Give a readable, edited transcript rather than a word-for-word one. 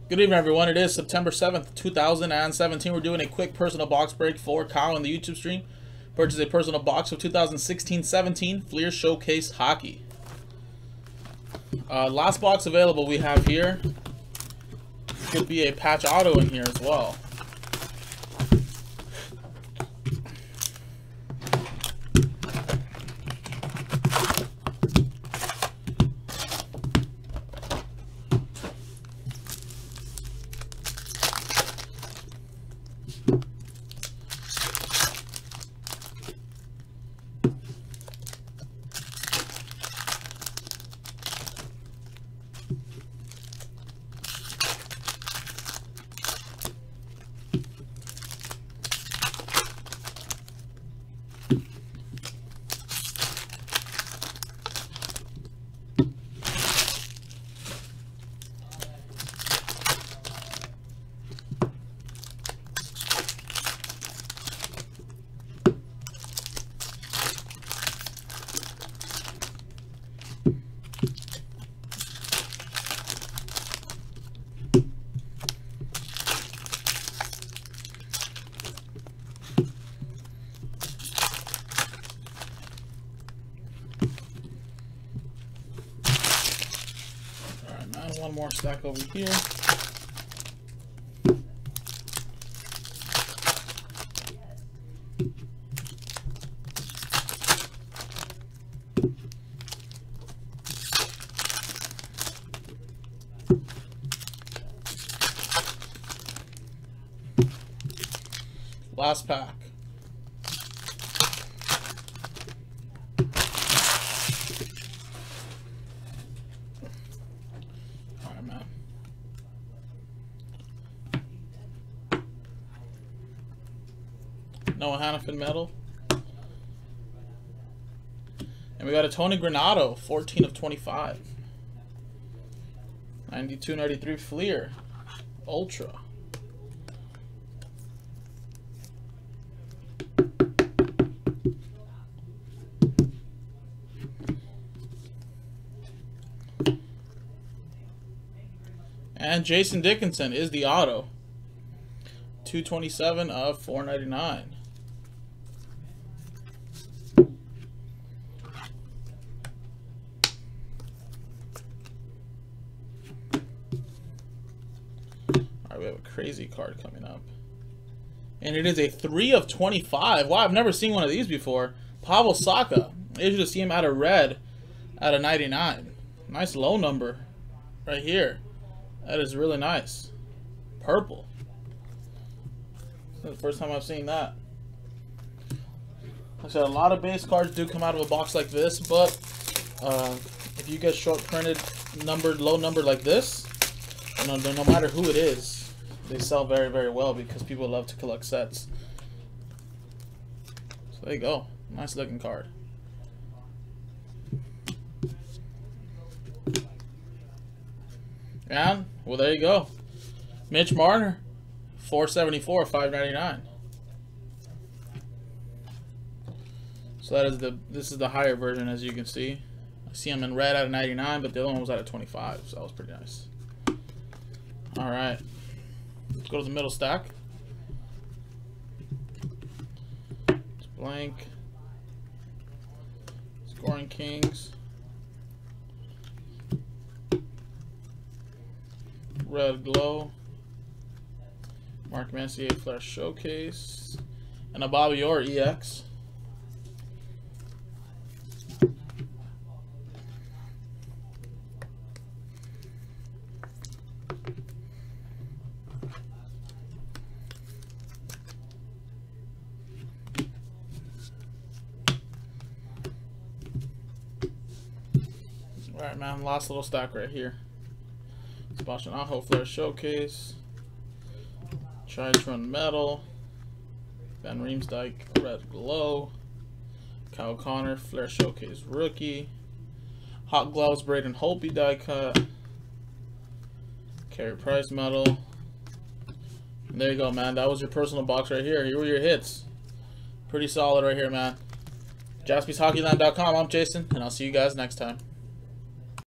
Good evening, everyone. It is September 7th, 2017. We're doing a quick personal box break for Kyle on the YouTube stream. Purchased a personal box of 2016-17 Fleer Showcase Hockey. Last box available we have here. Could be a patch auto in here as well. One more stack over here. Last pack. Noah Hannafin medal. And we got a Tony Granato, 14 of 25. 92-93 Fleer Ultra. And Jason Dickinson is the auto. 227 of 499. Alright, we have a crazy card coming up. And it is a 3 of 25. Wow, I've never seen one of these before. Pavel Saka. I usually see him out of red at a 99. Nice low number right here. That is really nice. Purple. This is the first time I've seen that. Like I said, a lot of base cards do come out of a box like this, but if you get short printed, numbered, low numbered like this, no matter who it is, they sell very, very well because people love to collect sets. So there you go. Nice looking card. And, well, there you go. Mitch Marner, 474, 599. So this is the higher version, as you can see. I see him in red at a 99, but the other one was at a 25, so that was pretty nice. All right, let's go to the middle stack. It's blank. Scoring Kings. Red Glow. Mark Messier Flash Showcase. And a Bobby Orr EX. Alright, man, last little stack right here. Sebastian Aho Flair Showcase. Tritron Metal. Van Riemsdyk Red Glow. Kyle Connor Flair Showcase Rookie. Hot Gloves Braden Holtby die cut. Carey Price Metal. And there you go, man. That was your personal box right here. Here were your hits. Pretty solid right here, man. JaspysHockeyLand.com. I'm Jason, and I'll see you guys next time.